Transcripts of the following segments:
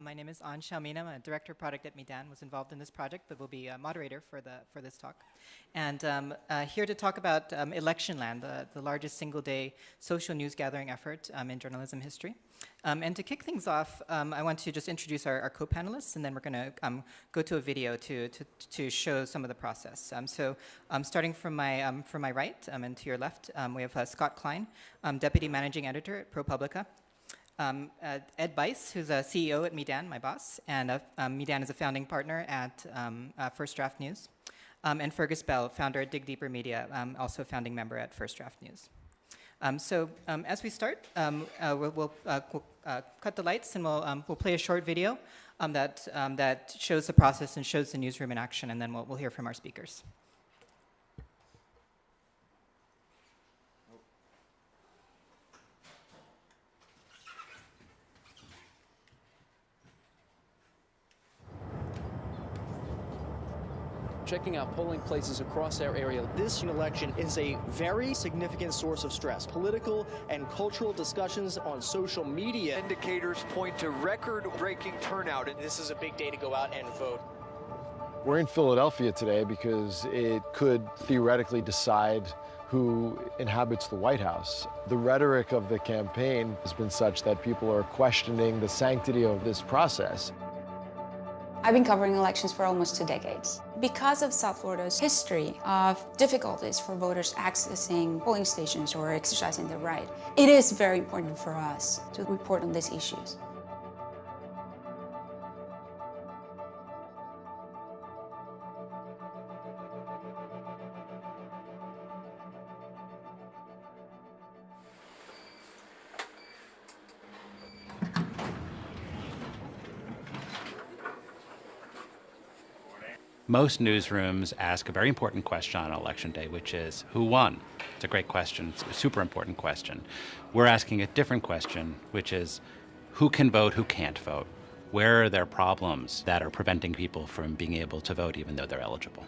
My name is An Xiaomin. I'm a director of product at Midan, was involved in this project, but will be a moderator for this talk. And here to talk about Electionland, the largest single-day social news gathering effort in journalism history. And to kick things off, I want to just introduce our co-panelists, and then we're going to go to a video to show some of the process. Starting from my right and to your left, we have Scott Klein, Deputy Managing Editor at ProPublica. Ed Bice, who's a CEO at Midan, my boss, and Midan is a founding partner at First Draft News. And Fergus Bell, founder at Dig Deeper Media, also a founding member at First Draft News. As we start, we'll cut the lights and we'll play a short video that shows the process and shows the newsroom in action, and then we'll hear from our speakers. Checking out polling places across our area. This election is a very significant source of stress. Political and cultural discussions on social media. Indicators point to record-breaking turnout. And this is a big day to go out and vote. We're in Philadelphia today because it could theoretically decide who inhabits the White House. The rhetoric of the campaign has been such that people are questioning the sanctity of this process. I've been covering elections for almost 2 decades. Because of South Florida's history of difficulties for voters accessing polling stations or exercising their right, it is very important for us to report on these issues. Most newsrooms ask a very important question on election day, which is, who won? It's a great question. It's a super important question. We're asking a different question, which is, who can vote, who can't vote? Where are there problems that are preventing people from being able to vote even though they're eligible?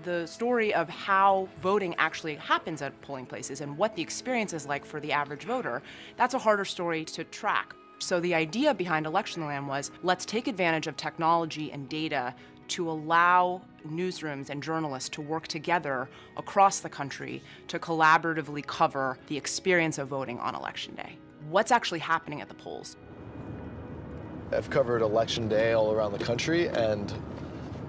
The story of how voting actually happens at polling places and what the experience is like for the average voter, that's a harder story to track. So the idea behind Electionland was, let's take advantage of technology and data to allow newsrooms and journalists to work together across the country to collaboratively cover the experience of voting on Election Day. What's actually happening at the polls? I've covered Election Day all around the country, and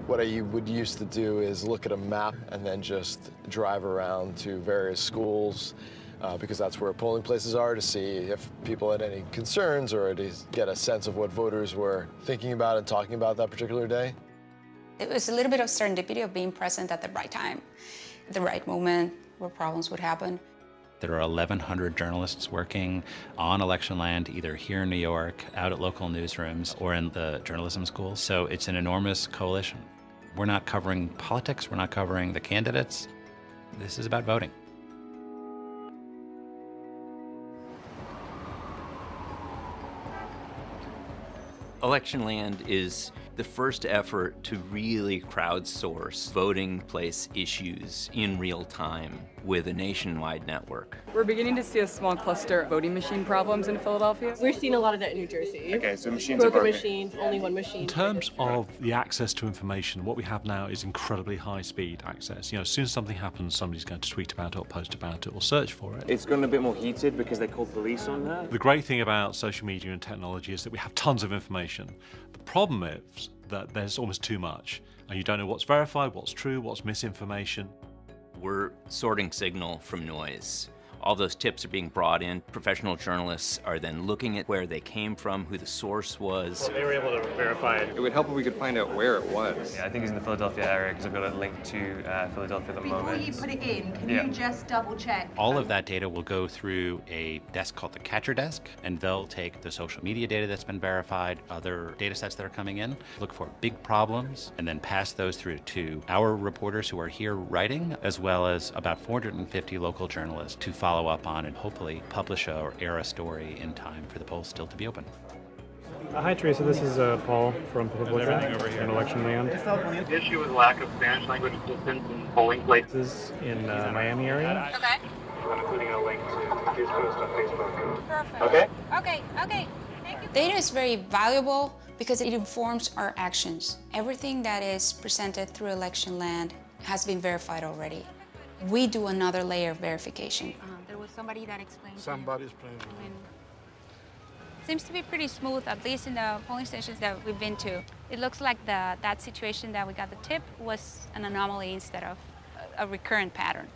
what I would used to do is look at a map and then just drive around to various schools because that's where polling places are, to see if people had any concerns or to get a sense of what voters were thinking about and talking about that particular day. It was a little bit of serendipity of being present at the right time, at the right moment where problems would happen. There are 1,100 journalists working on Electionland, either here in New York, out at local newsrooms, or in the journalism school. So it's an enormous coalition. We're not covering politics, we're not covering the candidates. This is about voting. Electionland is the first effort to really crowdsource voting place issues in real time with a nationwide network. We're beginning to see a small cluster of voting machine problems in Philadelphia. We're seeing a lot of that in New Jersey. Okay, so machines broken machines, only one machine. In terms of the access to information, what we have now is incredibly high-speed access. You know, as soon as something happens, somebody's going to tweet about it or post about it or search for it. It's gotten a bit more heated because they called police on that. The great thing about social media and technology is that we have tons of information. The problem is that there's almost too much, and you don't know what's verified, what's true, what's misinformation. We're sorting signal from noise. All those tips are being brought in. Professional journalists are then looking at where they came from, who the source was. Well, they were able to verify it. It would help if we could find out where it was. Yeah, I think it's in the Philadelphia area because I've got a link to Philadelphia at the moment. Before you put it in, can you just double check? All of that data will go through a desk called the Catcher Desk, and they'll take the social media data that's been verified, other data sets that are coming in, look for big problems, and then pass those through to our reporters who are here writing, as well as about 450 local journalists to follow up on and hopefully publish or air a story in time for the polls still to be open. Hi Teresa, this is Paul from PublicaCenter in Electionland. The issue with lack of Spanish language assistance in polling places in Miami area. Okay. I'm including a link to his post on Facebook. Perfect. Okay? Okay, okay. Thank you. Data is very valuable because it informs our actions. Everything that is presented through Electionland has been verified already. We do another layer of verification. There was somebody that explained. Somebody's playing. Seems to be pretty smooth, at least in the polling stations that we've been to. It looks like that situation that we got the tip was an anomaly instead of a recurrent pattern.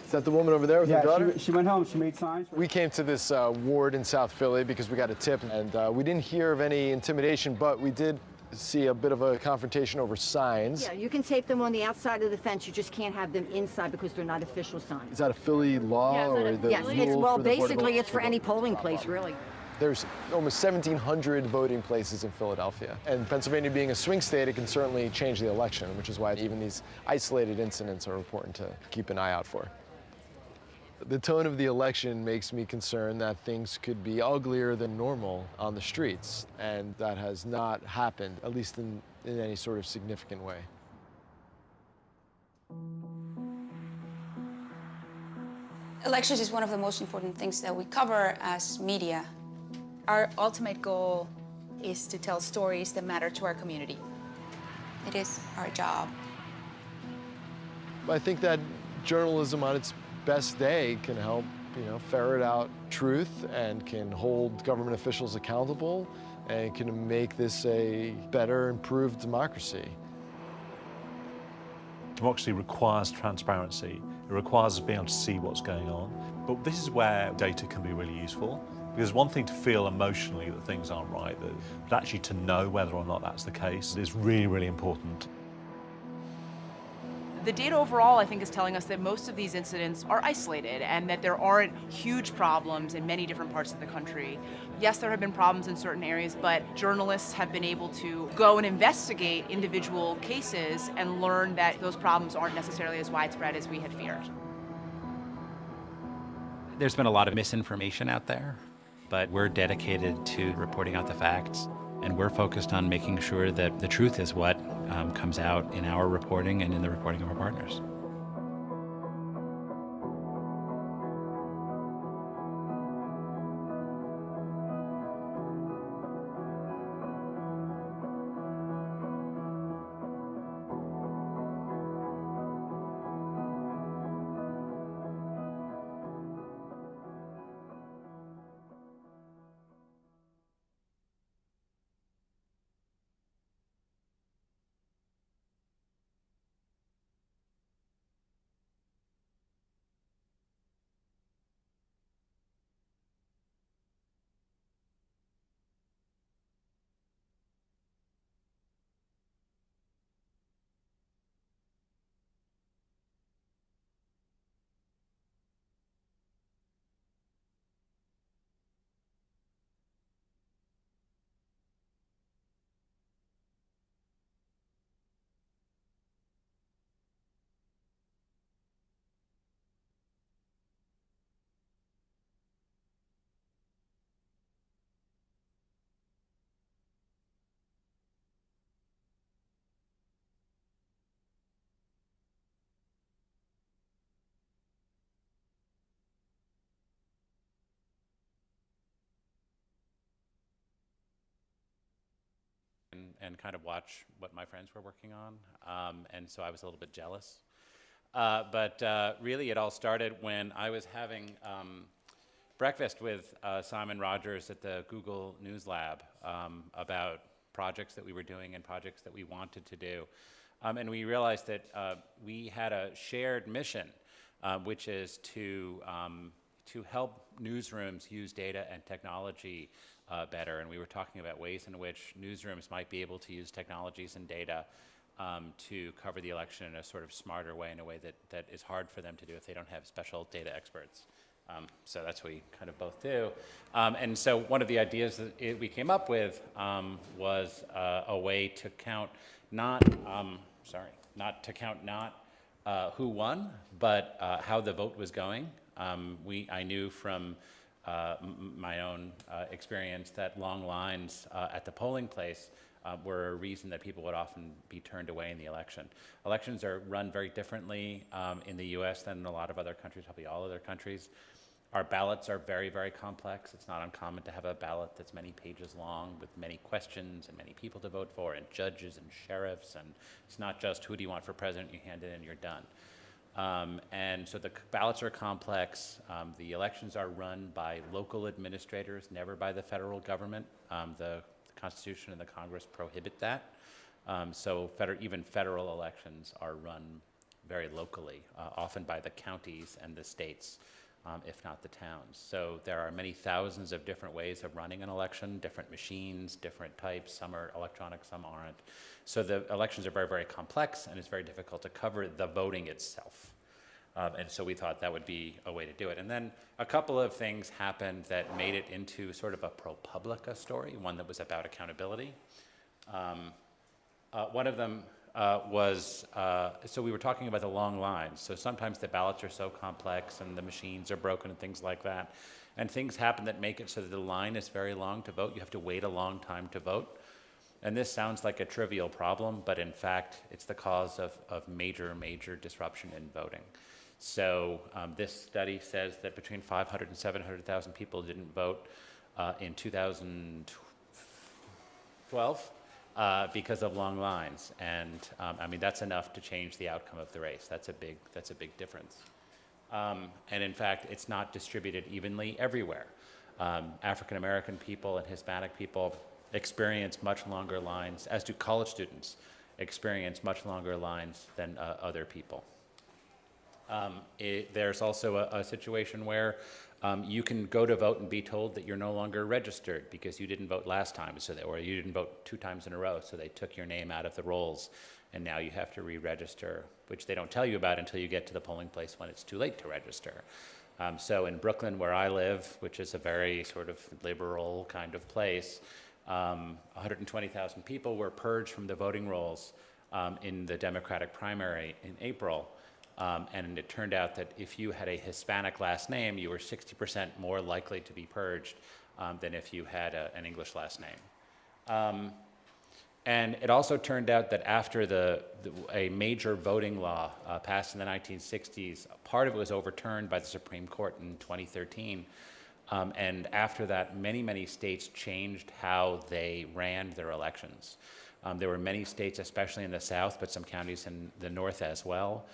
Is that the woman over there with her daughter? She went home, she made signs. We came to this ward in South Philly because we got a tip, and we didn't hear of any intimidation, but we did see a bit of a confrontation over signs. Yeah, you can tape them on the outside of the fence. You just can't have them inside because they're not official signs. Is that a Philly law or the Yes, rule well, for the basically it's for any polling place, really. There's almost 1,700 voting places in Philadelphia. And Pennsylvania being a swing state, it can certainly change the election, which is why even these isolated incidents are important to keep an eye out for. The tone of the election makes me concerned that things could be uglier than normal on the streets, and that has not happened, at least in any sort of significant way. Elections is one of the most important things that we cover as media. Our ultimate goal is to tell stories that matter to our community. It is our job. I think that journalism on its best day can help, ferret out truth and can hold government officials accountable and can make this a better, improved democracy. Democracy requires transparency. It requires us being able to see what's going on. But this is where data can be really useful. Because one thing to feel emotionally that things aren't right, but actually to know whether or not that's the case is really, really important. The data overall, I think, is telling us that most of these incidents are isolated and that there aren't huge problems in many different parts of the country. Yes, there have been problems in certain areas, but journalists have been able to go and investigate individual cases and learn that those problems aren't necessarily as widespread as we had feared. There's been a lot of misinformation out there, but we're dedicated to reporting out the facts. And we're focused on making sure that the truth is what comes out in our reporting and in the reporting of our partners. And kind of watch what my friends were working on, and so I was a little bit jealous. But really it all started when I was having breakfast with Simon Rogers at the Google News Lab about projects that we were doing and projects that we wanted to do. And we realized that we had a shared mission, which is to help newsrooms use data and technology better. And we were talking about ways in which newsrooms might be able to use technologies and data to cover the election in a sort of smarter way, in a way that is hard for them to do if they don't have special data experts. So that's what we kind of both do. And so one of the ideas that we came up with was a way to count not who won, but how the vote was going. I knew from my own experience that long lines at the polling place were a reason that people would often be turned away in the election. Elections are run very differently in the US than in a lot of other countries, probably all other countries. Our ballots are very, very complex. It's not uncommon to have a ballot that's many pages long with many questions and many people to vote for and judges and sheriffs. And it's not just who do you want for president, you hand it in, you're done. And so the ballots are complex. The elections are run by local administrators, never by the federal government. The Constitution and the Congress prohibit that. So even federal elections are run very locally, often by the counties and the states, if not the towns. So there are many thousands of different ways of running an election, different machines, different types. Some are electronic, some aren't. So the elections are very, very complex, and it's very difficult to cover the voting itself. And so we thought that would be a way to do it. And then a couple of things happened that made it into sort of a ProPublica story, one that was about accountability. One of them was, so we were talking about the long lines. So sometimes the ballots are so complex and the machines are broken and things like that. And things happen that make it so that the line is very long to vote. You have to wait a long time to vote. And this sounds like a trivial problem, but in fact, it's the cause of major, major disruption in voting. So this study says that between 500 and 700,000 people didn't vote in 2012 because of long lines. And I mean, that's enough to change the outcome of the race. That's a big difference. And in fact, it's not distributed evenly everywhere. African American people and Hispanic people experience much longer lines, as do college students experience much longer lines than other people. There's also a situation where you can go to vote and be told that you're no longer registered because you didn't vote last time, or you didn't vote 2 times in a row, so they took your name out of the rolls, and now you have to re-register, which they don't tell you about until you get to the polling place when it's too late to register. So in Brooklyn, where I live, which is a very sort of liberal kind of place, 120,000 people were purged from the voting rolls in the Democratic primary in April. And it turned out that if you had a Hispanic last name, you were 60% more likely to be purged than if you had an English last name. And it also turned out that after a major voting law passed in the 1960s, part of it was overturned by the Supreme Court in 2013. And after that, many, many states changed how they ran their elections. There were many states, especially in the South, but some counties in the North as well,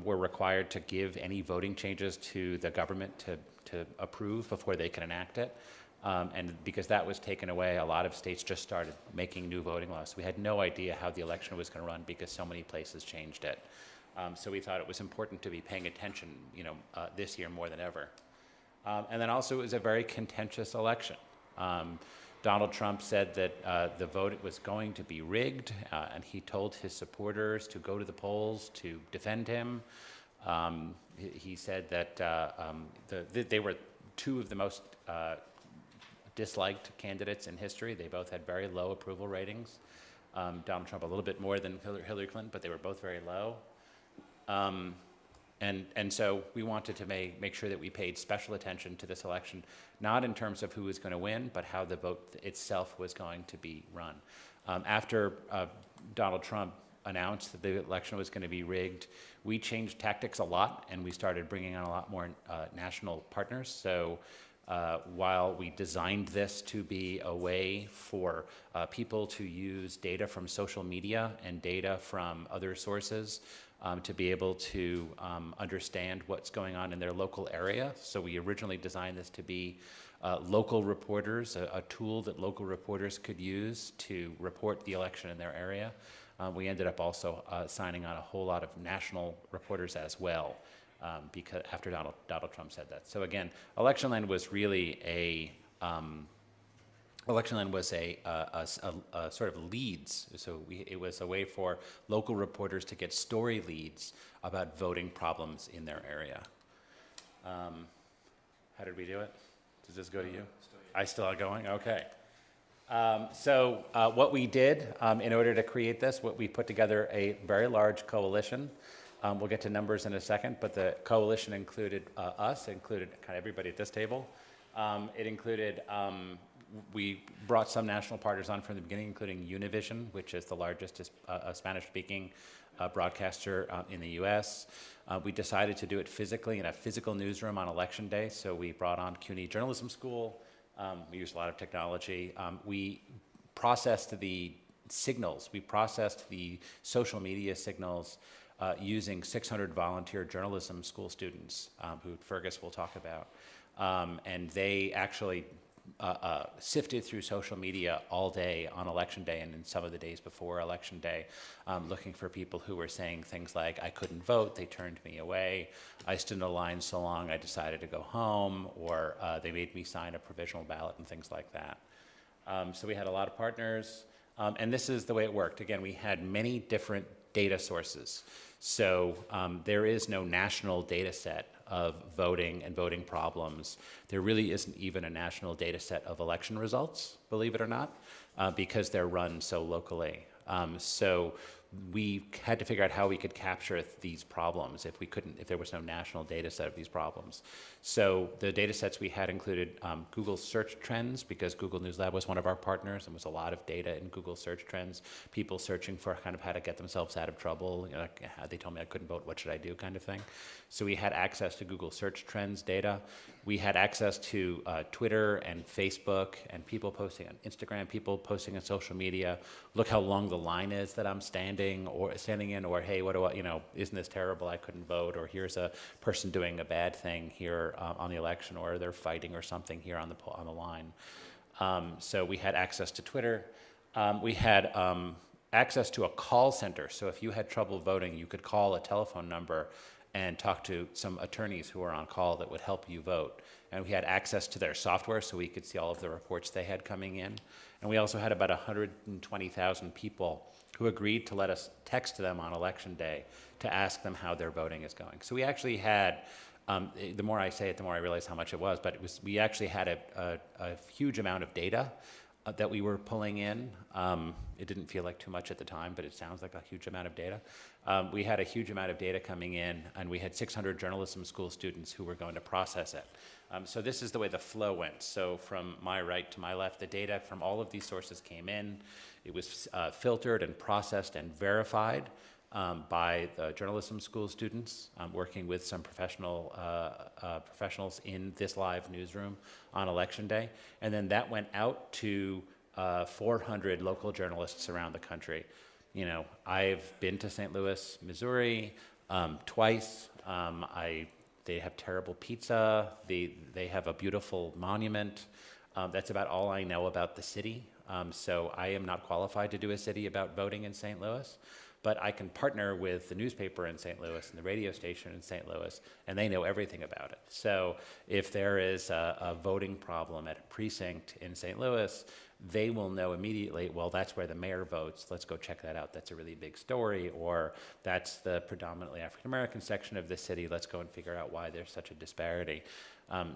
were required to give any voting changes to the government to approve before they could enact it. And because that was taken away, a lot of states just started making new voting laws. We had no idea how the election was going to run because so many places changed it. So we thought it was important to be paying attention, this year more than ever. And then also it was a very contentious election. Donald Trump said that the vote was going to be rigged, and he told his supporters to go to the polls to defend him. He said that they were 2 of the most disliked candidates in history. They both had very low approval ratings. Donald Trump a little bit more than Hillary Clinton, but they were both very low. And so we wanted to make sure that we paid special attention to this election, not in terms of who was going to win, but how the vote itself was going to be run. After Donald Trump announced that the election was going to be rigged, we changed tactics a lot, and we started bringing on a lot more national partners. So while we designed this to be a way for people to use data from social media and data from other sources to be able to understand what's going on in their local area. So we originally designed this to be local reporters, a tool that local reporters could use to report the election in their area. We ended up also signing on a whole lot of national reporters as well, because after Donald Trump said that. So again, Electionland was really a sort of leads. So it was a way for local reporters to get story leads about voting problems in their area. How did we do it? Does this go to you? I still are going? Okay. So what we did in order to create this, we put together a very large coalition. We'll get to numbers in a second, but the coalition included us, included kind of everybody at this table. It included we brought some national partners on from the beginning, including Univision, which is the largest Spanish-speaking broadcaster in the U.S. We decided to do it physically in a physical newsroom on Election Day, so we brought on CUNY Journalism School. We used a lot of technology. We processed the signals. We processed the social media signals using 600 volunteer journalism school students, who Fergus will talk about. And they actually sifted through social media all day on Election Day and in some of the days before Election Day, looking for people who were saying things like, I couldn't vote, they turned me away, I stood in a line so long I decided to go home, or they made me sign a provisional ballot and things like that. So we had a lot of partners, and this is the way it worked. Again, we had many different data sources. So there is no national data set of voting and voting problems. There really isn't even a national data set of election results, believe it or not, because they're run so locally. So we had to figure out how we could capture these problems if there was no national data set of these problems. So the data sets we had included Google search trends, because Google News Lab was one of our partners, and there was a lot of data in Google search trends, people searching for kind of how to get themselves out of trouble, you know, like, they told me I couldn't vote, what should I do, kind of thing. So we had access to Google search trends data. We had access to Twitter and Facebook, and people posting on Instagram, people posting on social media, look how long the line is that I'm standing in, or hey, what do I, you know, isn't this terrible, I couldn't vote, or here's a person doing a bad thing here on the election, or they're fighting or something here on the line. So we had access to Twitter. We had access to a call center. So if you had trouble voting, you could call a telephone number and talk to some attorneys who were on call that would help you vote. And we had access to their software, so we could see all of the reports they had coming in. And we also had about 120,000 people who agreed to let us text them on Election Day to ask them how their voting is going. So we actually had, the more I say it, the more I realize how much it was, but we actually had a huge amount of data that we were pulling in. It didn't feel like too much at the time, but it sounds like a huge amount of data. We had a huge amount of data coming in, and we had 600 journalism school students who were going to process it. So this is the way the flow went. So from my right to my left, the data from all of these sources came in. It was filtered and processed and verified by the journalism school students, working with some professionals in this live newsroom on Election Day. And then that went out to 400 local journalists around the country. You know, I've been to St. Louis, Missouri, twice. They have terrible pizza. They have a beautiful monument. That's about all I know about the city. So I am not qualified to do a city about voting in St. Louis. But I can partner with the newspaper in St. Louis and the radio station in St. Louis, and they know everything about it. So if there is a voting problem at a precinct in St. Louis, they will know immediately, well, that's where the mayor votes, let's go check that out, that's a really big story, or that's the predominantly African-American section of the city, let's go and figure out why there's such a disparity.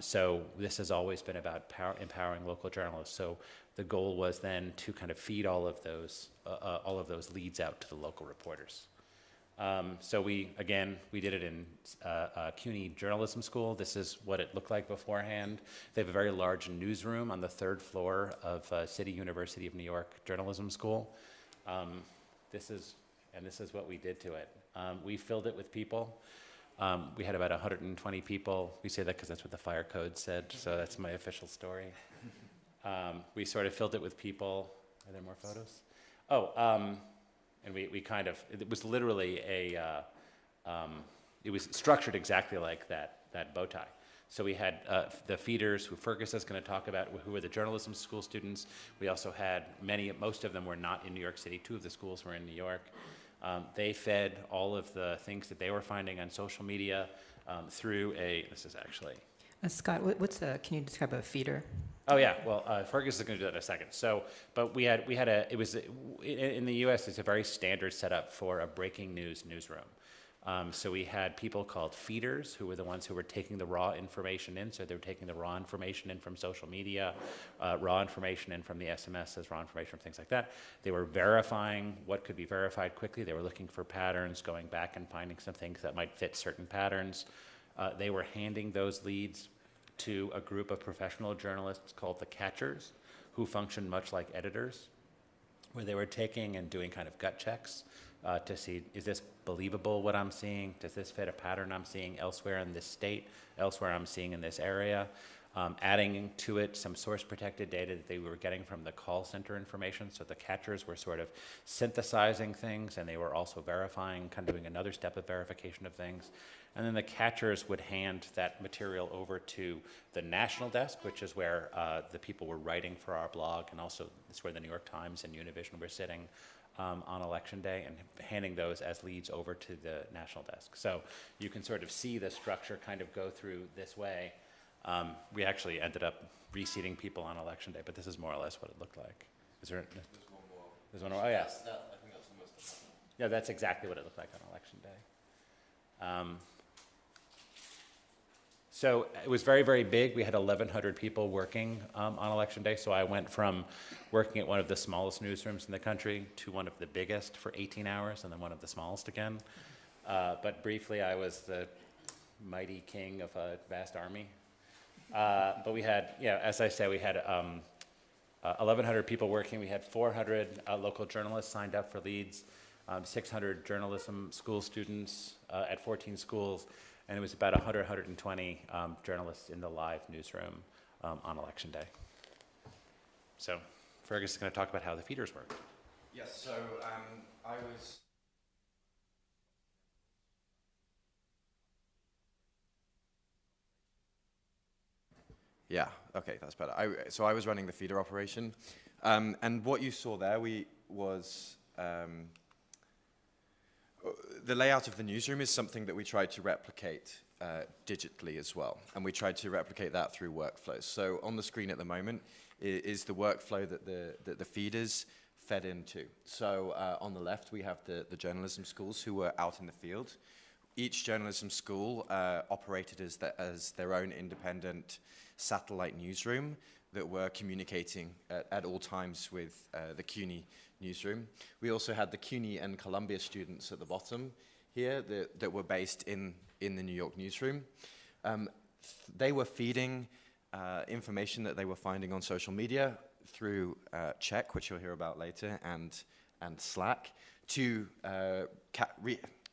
So this has always been about empowering local journalists. So the goal was then to kind of feed all of those leads out to the local reporters. So we did it in CUNY Journalism School. This is what it looked like beforehand. They have a very large newsroom on the 3rd floor of City University of New York Journalism School. This is what we did to it. We filled it with people. We had about 120 people. We say that because that's what the fire code said, so that's my official story. We sort of filled it with people. Are there more photos? And we kind of, it was literally it was structured exactly like that bow tie. So we had the feeders, who Fergus is going to talk about, who were the journalism school students. We also had most of them were not in New York City. 2 of the schools were in New York. They fed all of the things that they were finding on social media through this is actually. Scott, can you describe a feeder? Oh yeah, well, Fergus is going to do that in a second. So, but in the U.S. it's a very standard setup for a breaking news newsroom. So we had people called feeders, who were the ones who were taking the raw information in. So they were taking the raw information in from social media, raw information in from the SMSs, raw information from things like that. They were verifying what could be verified quickly. They were looking for patterns, going back and finding some things that might fit certain patterns. They were handing those leads to a group of professional journalists called the catchers, who functioned much like editors, where they were taking and doing kind of gut checks to see, is this believable what I'm seeing? Does this fit a pattern I'm seeing elsewhere in this state, elsewhere I'm seeing in this area? Adding to it some source protected data that they were getting from the call center information. So the catchers were sort of synthesizing things, and they were also verifying, kind of doing another step of verification of things. And then the catchers would hand that material over to the national desk, which is where the people were writing for our blog, and also it's where the New York Times and Univision were sitting on election day, and handing those as leads over to the national desk. So you can sort of see the structure kind of go through this way. We actually ended up reseating people on election day, but this is more or less what it looked like. Is there? There's one more. There's one more. Oh yes. I think that's almost. Yeah, that's exactly what it looked like on election day. So it was very, very big. We had 1,100 people working on election day. So I went from working at one of the smallest newsrooms in the country to one of the biggest for 18 hours, and then one of the smallest again. But briefly, I was the mighty king of a vast army. But we had, as I say, we had 1,100 people working. We had 400 local journalists signed up for leads, 600 journalism school students at 14 schools, and it was about 100, 120 journalists in the live newsroom on election day. So Fergus is going to talk about how the feeders work. Yes, so I was... Yeah, okay, that's better. So I was running the feeder operation, and what you saw there was the layout of the newsroom is something that we tried to replicate digitally as well, and we tried to replicate that through workflows. So on the screen at the moment is the workflow that the feeders fed into. So on the left we have the journalism schools who were out in the field. Each journalism school operated as their own independent satellite newsroom that were communicating at all times with the CUNY newsroom. We also had the CUNY and Columbia students at the bottom here that were based in the New York newsroom. They were feeding information that they were finding on social media through Check, which you'll hear about later, and Slack, to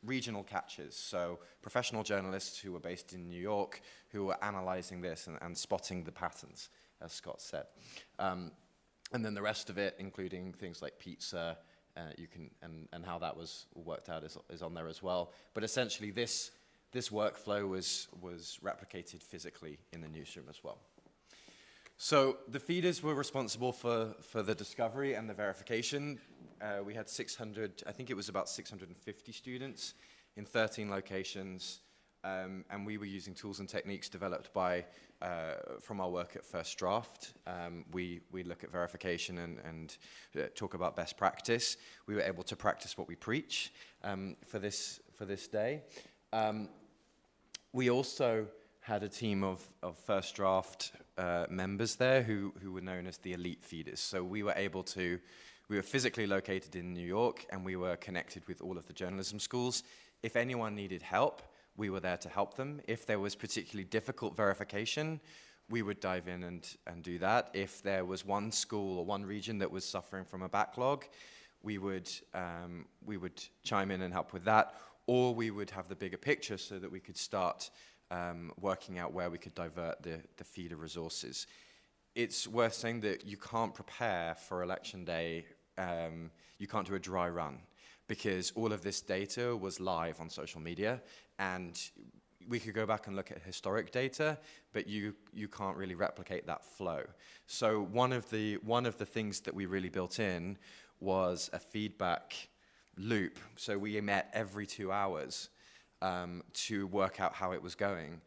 regional catchers, so professional journalists who were based in New York who were analyzing this and spotting the patterns, as Scott said. And then the rest of it, including things like pizza, and how that was worked out is on there as well. But essentially this workflow was replicated physically in the newsroom as well. So the feeders were responsible for the discovery and the verification. We had 600, I think it was about 650 students in 13 locations, and we were using tools and techniques developed from our work at First Draft. We look at verification and talk about best practice. We were able to practice what we preach for this day. We also had a team of First Draft members there who were known as the elite feeders. So we were physically located in New York, and we were connected with all of the journalism schools. If anyone needed help, we were there to help them. If there was particularly difficult verification, we would dive in and do that. If there was one school or one region that was suffering from a backlog, we would chime in and help with that, or we would have the bigger picture so that we could start working out where we could divert the feeder resources. It's worth saying that you can't prepare for election day, you can't do a dry run, because all of this data was live on social media, and we could go back and look at historic data, but you can't really replicate that flow. So one of the things that we really built in was a feedback loop. So we met every 2 hours to work out how it was going.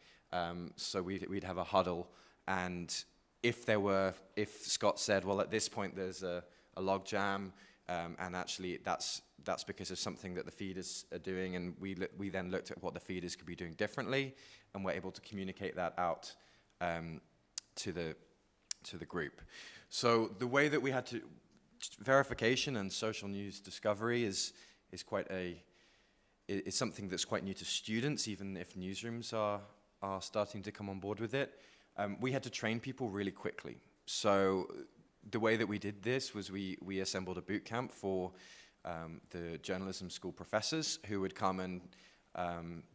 So we'd have a huddle, and if Scott said, well, at this point there's a log jam, and actually that's because of something that the feeders are doing, and we then looked at what the feeders could be doing differently, and we're able to communicate that out to the group. So the way that we had to verification and social news discovery is something that's quite new to students, even if newsrooms are starting to come on board with it. We had to train people really quickly. So the way that we did this was we assembled a boot camp for the journalism school professors who would come and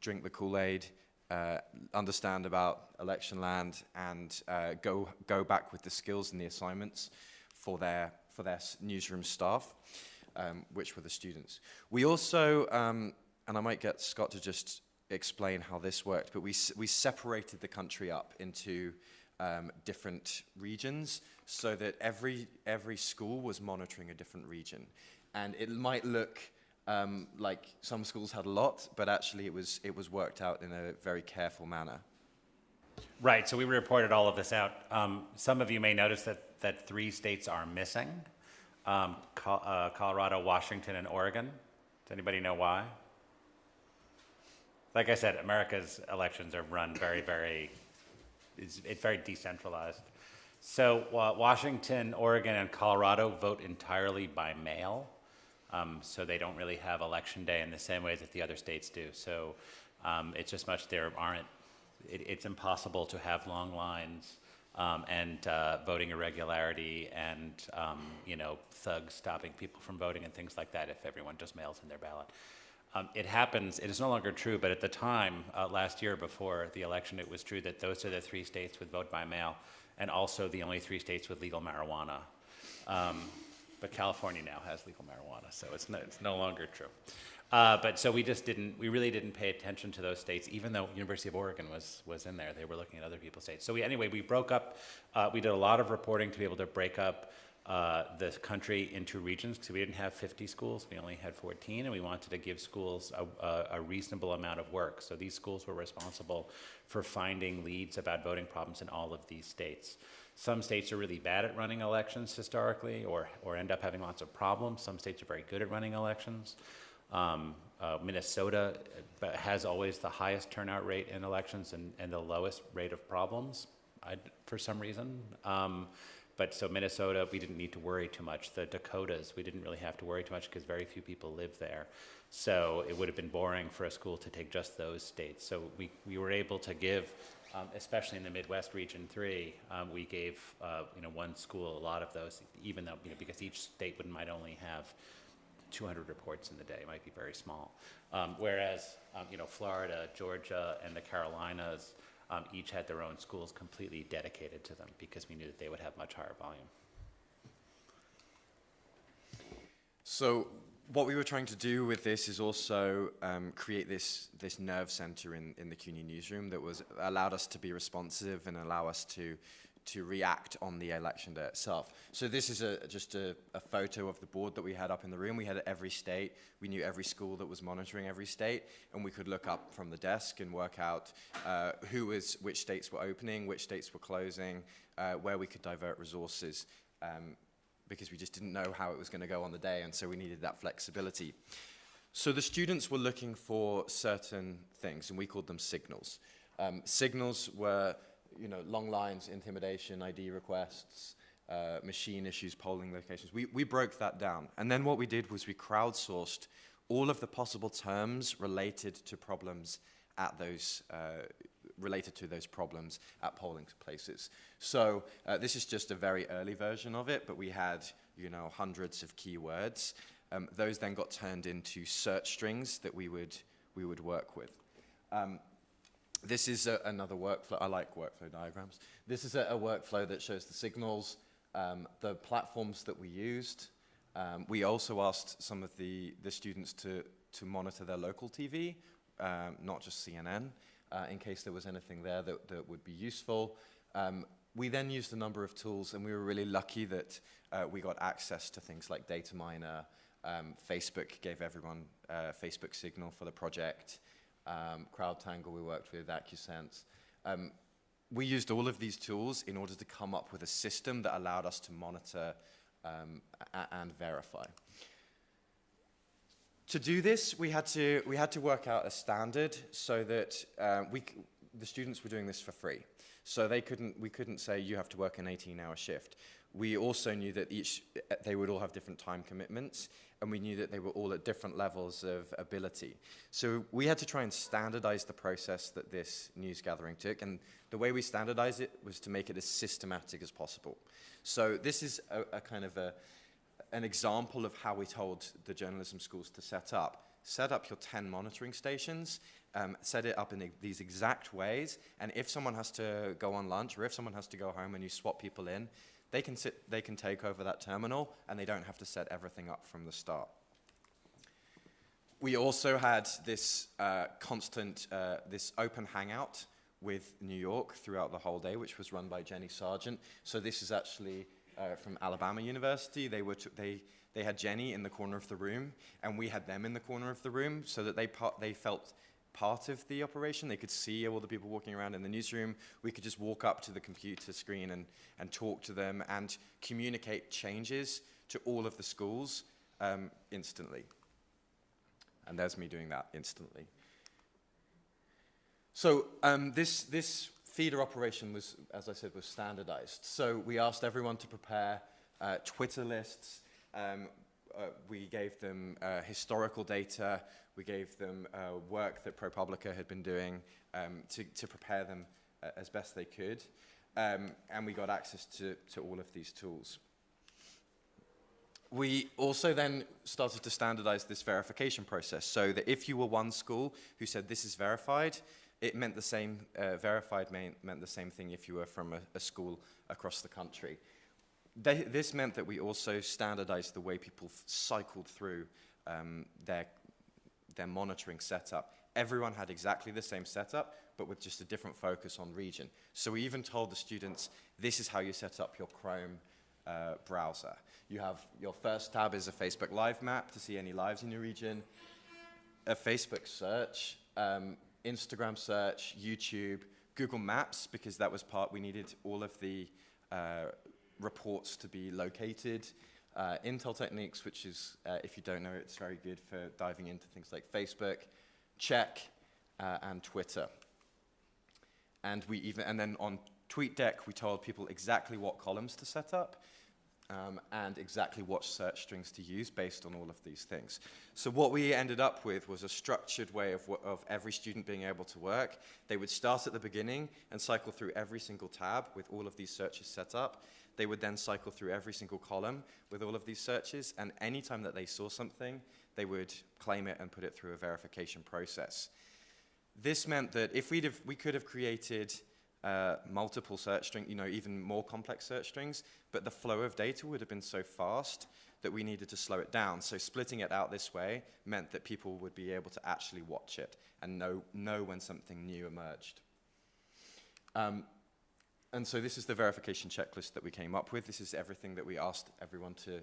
drink the Kool-Aid, understand about Electionland, and go back with the skills and the assignments for their newsroom staff, which were the students. We also, and I might get Scott to just explain how this worked, but we separated the country up into different regions so that every school was monitoring a different region. And it might look like some schools had a lot, but actually it was worked out in a very careful manner. Right, so we reported all of this out. Some of you may notice that 3 states are missing, Colorado, Washington, and Oregon. Does anybody know why? Like I said, America's elections are run it's very decentralized. So Washington, Oregon, and Colorado vote entirely by mail. So they don't really have election day in the same way that the other states do. So it's just it's impossible to have long lines and voting irregularity and thugs stopping people from voting and things like that if everyone just mails in their ballot. It happens, it is no longer true, but at the time, last year before the election, it was true that those are the 3 states with vote by mail and also the only 3 states with legal marijuana. But California now has legal marijuana, so it's no longer true. But so we really didn't pay attention to those states, even though University of Oregon was in there. They were looking at other people's states. So anyway, we broke up, we did a lot of reporting to be able to break up the country into regions, because we didn't have 50 schools, we only had 14, and we wanted to give schools a reasonable amount of work. So these schools were responsible for finding leads about voting problems in all of these states. Some states are really bad at running elections historically, or end up having lots of problems. Some states are very good at running elections. Minnesota has always the highest turnout rate in elections and the lowest rate of problems, for some reason. But so Minnesota, we didn't need to worry too much. The Dakotas, we didn't really have to worry too much because very few people live there. So it would have been boring for a school to take just those states. So we were able to give, especially in the Midwest Region 3, we gave one school a lot of those, even though, because each state might only have 200 reports in the day, it might be very small. Whereas, Florida, Georgia, and the Carolinas, each had their own schools completely dedicated to them because we knew that they would have much higher volume. So what we were trying to do with this is also create this nerve center in the CUNY newsroom that allowed us to be responsive and allow us to react on the election day itself. So this is just a photo of the board that we had up in the room. We had every state. We knew every school that was monitoring every state, and we could look up from the desk and work out which states were opening, which states were closing, where we could divert resources, because we just didn't know how it was going to go on the day, and so we needed that flexibility. So the students were looking for certain things, and we called them signals. Signals were long lines, intimidation, ID requests, machine issues, polling locations. We broke that down. And then what we did was we crowdsourced all of the possible terms related to problems at those, at polling places. So this is just a very early version of it, but we had, hundreds of keywords. Those then got turned into search strings that we would work with. This is another workflow. I like workflow diagrams. This is a workflow that shows the signals, the platforms that we used. We also asked some of the students to monitor their local TV, not just CNN, in case there was anything there that would be useful. We then used a number of tools, and we were really lucky that we got access to things like Data Miner. Facebook gave everyone a Facebook signal for the project. CrowdTangle we worked with, AccuSense. We used all of these tools in order to come up with a system that allowed us to monitor and verify. To do this, we had to work out a standard so that the students were doing this for free. So we couldn't say you have to work an 18-hour shift. We also knew that they would all have different time commitments, and we knew that they were all at different levels of ability. So we had to try and standardize the process that this news gathering took, and the way we standardized it was to make it as systematic as possible. So this is a kind of an example of how we told the journalism schools to set up. Set up your 10 monitoring stations, set it up in these exact ways, and if someone has to go on lunch or if someone has to go home and you swap people in, they can take over that terminal, and they don't have to set everything up from the start. We also had this this open hangout with New York throughout the whole day, which was run by Jenny Sargent. So this is actually from Alabama University. They had Jenny in the corner of the room, and we had them in the corner of the room, so that they felt part of the operation. They could see all the people walking around in the newsroom. We could just walk up to the computer screen and talk to them and communicate changes to all of the schools instantly. And there's me doing that instantly. So this feeder operation was, as I said, was standardized. So we asked everyone to prepare Twitter lists. We gave them historical data. We gave them work that ProPublica had been doing to prepare them as best they could. And we got access to all of these tools. We also then started to standardize this verification process, so that if you were one school who said this is verified, it meant the same, verified meant the same thing if you were from a school across the country. This meant that we also standardized the way people cycled through their monitoring setup. Everyone had exactly the same setup, but with just a different focus on region. So we even told the students, this is how you set up your Chrome browser. You have your first tab is a Facebook Live map to see any lives in your region, a Facebook search, Instagram search, YouTube, Google Maps, because that was we needed all of the reports to be located. Intel Techniques, which is, if you don't know, it's very good for diving into things like Facebook, Check, and Twitter. And then on TweetDeck, we told people exactly what columns to set up, and exactly what search strings to use based on all of these things. So what we ended up with was a structured way of every student being able to work. They would start at the beginning and cycle through every single tab with all of these searches set up. They would then cycle through every single column with all of these searches, and anytime that they saw something, they would claim it and put it through a verification process. This meant that if we could have created multiple search strings, even more complex search strings, but the flow of data would have been so fast that we needed to slow it down. So splitting it out this way meant that people would be able to actually watch it and know when something new emerged. And so this is the verification checklist that we came up with. This is everything that we asked everyone to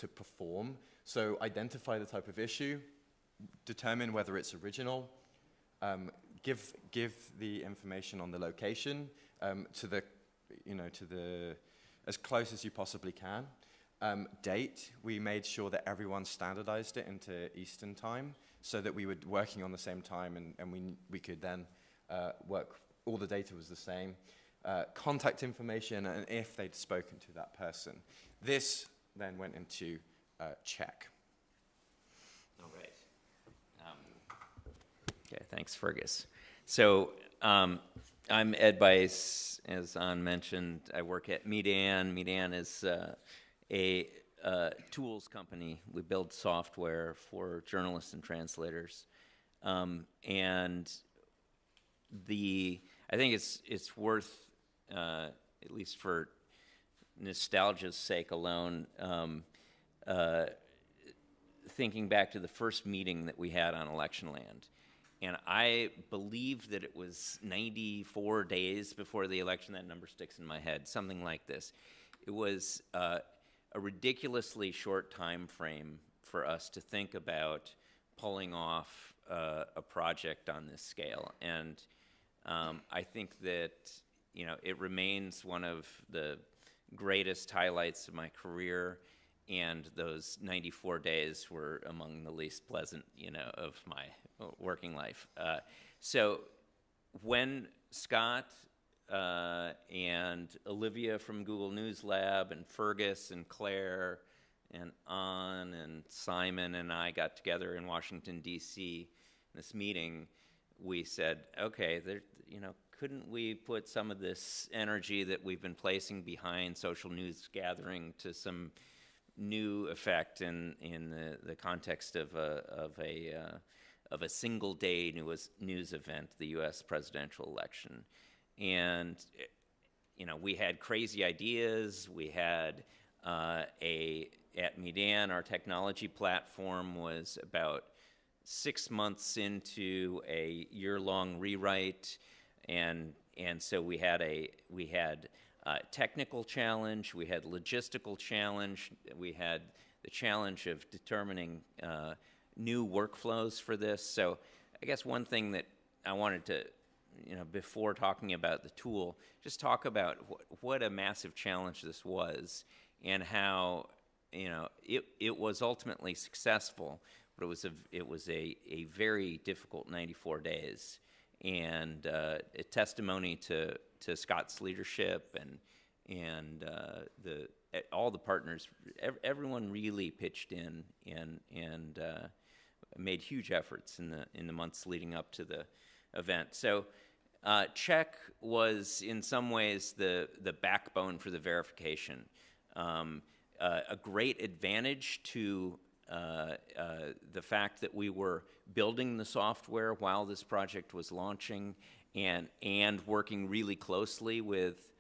perform. So identify the type of issue, determine whether it's original, give the information on the location as close as you possibly can. Date, we made sure that everyone standardized it into Eastern time so that we were working on the same time, and we could then work. All the data was the same. Contact information, and if they'd spoken to that person. This then went into check. All right. Okay, thanks, Fergus. So I'm Ed Bice, as An mentioned. I work at Medan. Medan is a tools company. We build software for journalists and translators. I think it's worth, at least for nostalgia's sake alone, thinking back to the first meeting that we had on Electionland. And I believe that it was 94 days before the election. That number sticks in my head, something like this. It was a ridiculously short time frame for us to think about pulling off a project on this scale. And I think that, it remains one of the greatest highlights of my career, and those 94 days were among the least pleasant, of my working life. So when Scott and Olivia from Google News Lab, and Fergus and Claire and An and Simon and I got together in Washington, D.C. This meeting, we said, okay, couldn't we put some of this energy that we've been placing behind social news gathering to some new effect in the context of a single day news event, the U.S. presidential election. And we had crazy ideas. We had at Medan, our technology platform was about 6 months into a year-long rewrite, and so we had a technical challenge, we had logistical challenge, we had the challenge of determining new workflows for this. So I guess one thing that I wanted to, before talking about the tool, just talk about what a massive challenge this was, and how it was ultimately successful, but it was a very difficult 94 days, and a testimony to Scott's leadership and all the partners. Everyone really pitched in and made huge efforts in the months leading up to the event. So check was in some ways the backbone for the verification. A great advantage to the fact that we were building the software while this project was launching, and working really closely with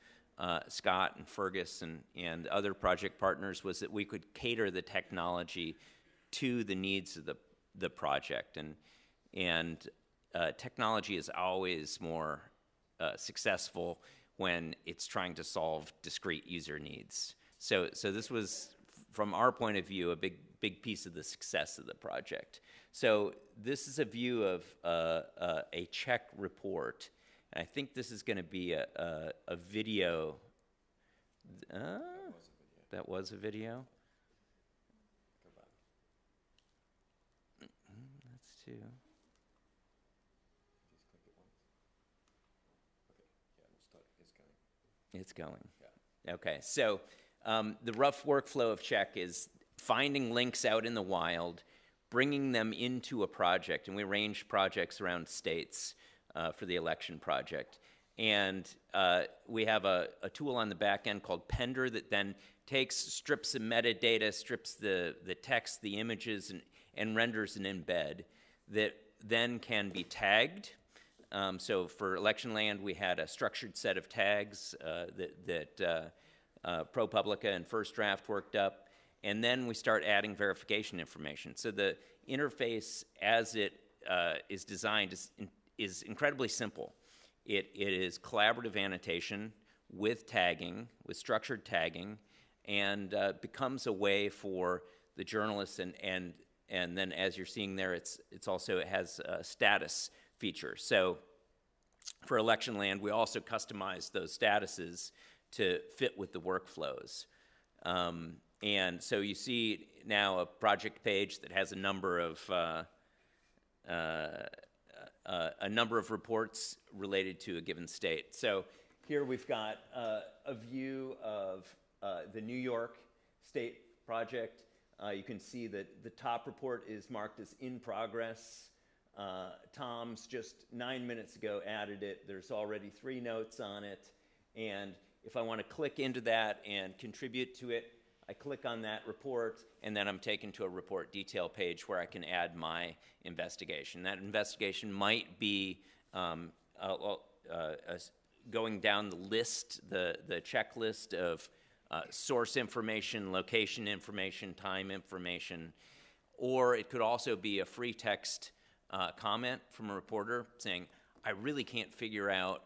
Scott and Fergus and other project partners, was that we could cater the technology to the needs of the project. And technology is always more successful when it's trying to solve discrete user needs. So this was, from our point of view, a big piece of the success of the project. So this is a view of a check report. And I think this is going to be a video. That was a video. Go back. That's two. Just click it once. Okay. Yeah, we'll start. It's going. Yeah. Okay. So the rough workflow of check is finding links out in the wild, bringing them into a project, and we arranged projects around states for the election project. And we have a tool on the back end called Pender that then takes strips of metadata, strips the text, the images, and renders an embed that then can be tagged. So for Electionland, we had a structured set of tags that ProPublica and First Draft worked up, and then we start adding verification information. So the interface, as it is designed, is incredibly simple. It is collaborative annotation with tagging, with structured tagging, and becomes a way for the journalists, and then as you're seeing there, it has a status feature. So for Electionland, we also customized those statuses to fit with the workflows. And so you see now a project page that has a number of reports related to a given state. So here we've got a view of the New York State project. You can see that the top report is marked as in progress. Tom's just 9 minutes ago added it. There's already 3 notes on it. And if I want to click into that and contribute to it, I click on that report, and then I'm taken to a report detail page where I can add my investigation. That investigation might be going down the list, the checklist of source information, location information, time information, or it could also be a free text comment from a reporter saying, I really can't figure out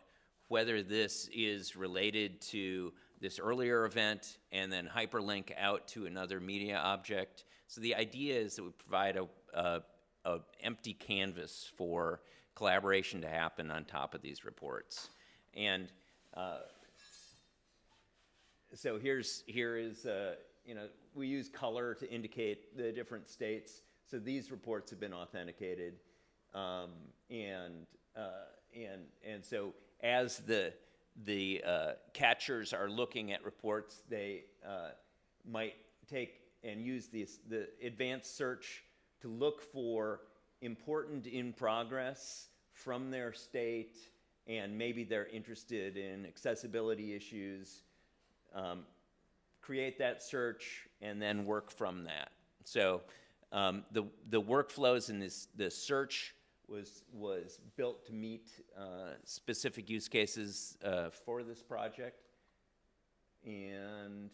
whether this is related to this earlier event, and then hyperlink out to another media object. So the idea is that we provide a empty canvas for collaboration to happen on top of these reports. And so here is we use color to indicate the different states. So these reports have been authenticated, and so as the the catchers are looking at reports, they might take and use the advanced search to look for important in progress from their state, and maybe they're interested in accessibility issues, create that search, and then work from that. So the workflows in the search was built to meet specific use cases for this project, and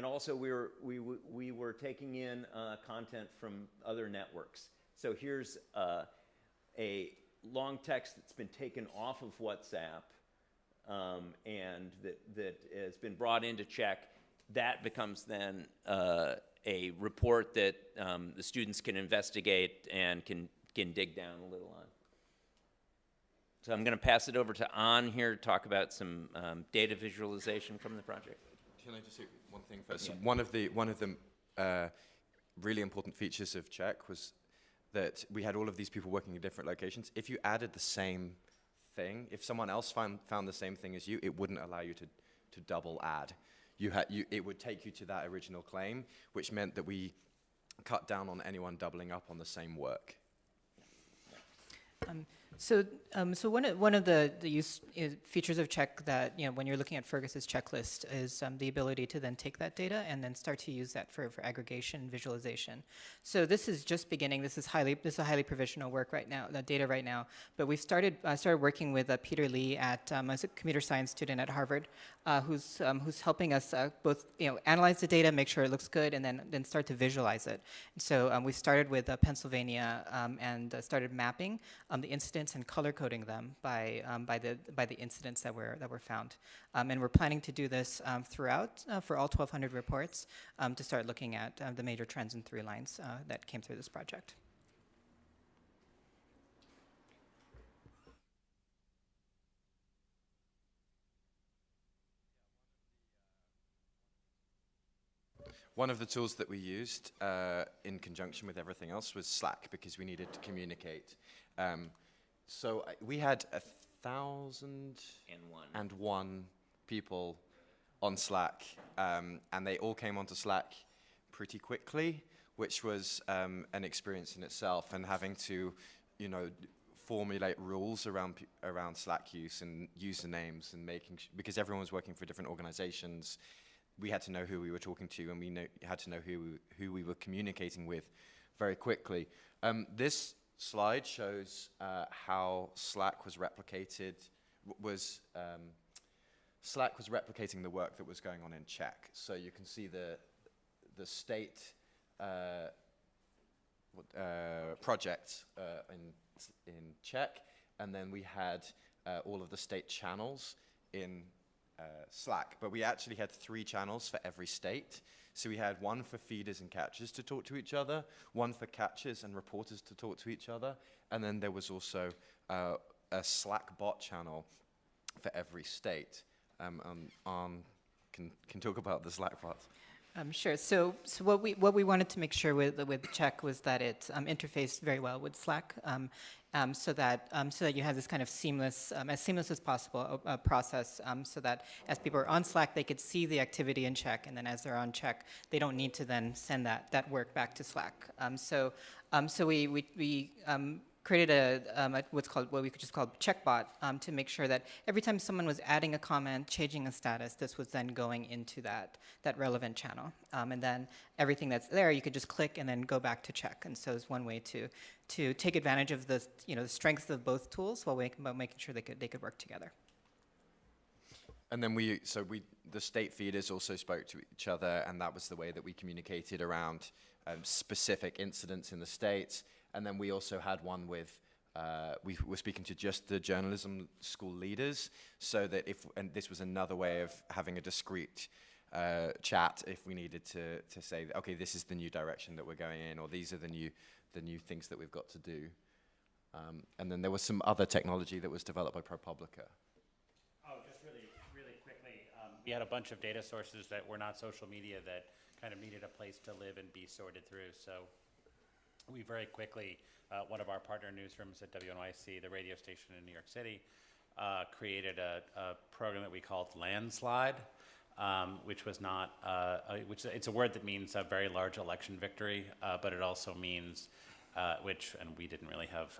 also we were taking in content from other networks. So here's a long text that's been taken off of WhatsApp and that has been brought into check. That becomes then a report that the students can investigate and can dig down a little on. So I'm going to pass it over to An here to talk about some data visualization from the project. Can I just say one thing first? Yeah. One of the really important features of Check was that we had all of these people working in different locations. If you added the same thing, if someone else found the same thing as you, it wouldn't allow you to double add. It would take you to that original claim, which meant that we cut down on anyone doubling up on the same work. So one of the features of Check that, when you're looking at Fergus's checklist is the ability to then take that data and then start to use that for aggregation and visualization. So this is just beginning. This is a highly provisional work right now, the data right now. But we've started working with Peter Lee as a computer science student at Harvard, who's helping us both analyze the data, make sure it looks good, and then start to visualize it. And so we started with Pennsylvania and started mapping the incidents and color coding them by the incidents that were found, and we're planning to do this throughout for all 1,200 reports to start looking at the major trends and through lines that came through this project. One of the tools that we used in conjunction with everything else was Slack, because we needed to communicate. So we had 1,001 people on Slack, and they all came onto Slack pretty quickly, which was an experience in itself, and having to, formulate rules around Slack use and usernames, and because everyone was working for different organizations, we had to know who we were talking to, and we had to know who we were communicating with very quickly. This slide shows how Slack was replicating the work that was going on in Czech. So you can see the state project in Czech, and then we had all of the state channels in Slack, but we actually had 3 channels for every state. So we had one for feeders and catchers to talk to each other, one for catchers and reporters to talk to each other, and then there was also a Slack bot channel for every state. Can talk about the Slack bots. Sure. So what we wanted to make sure with Check was that it interfaced very well with Slack, so that you have this kind of seamless as possible process, so that as people are on Slack, they could see the activity in Check, and then as they're on Check, they don't need to then send that work back to Slack. So we created what we could just call checkbot to make sure that every time someone was adding a comment, changing a status, this was then going into that relevant channel, and then everything that's there you could just click and then go back to check. And so it's one way to take advantage of the the strengths of both tools while making sure they could work together. And then the state feeders also spoke to each other, and that was the way that we communicated around specific incidents in the states. And then we also had one with, we were speaking to just the journalism school leaders, so that and this was another way of having a discrete chat if we needed to say, okay, this is the new direction that we're going in, or these are the new things that we've got to do. And then there was some other technology that was developed by ProPublica. Oh, just really quickly, we had a bunch of data sources that were not social media that kind of needed a place to live and be sorted through. So we very quickly, one of our partner newsrooms at WNYC, the radio station in New York City, created a program that we called Landslide, which was not, it's a word that means a very large election victory, but it also means, and we didn't really have,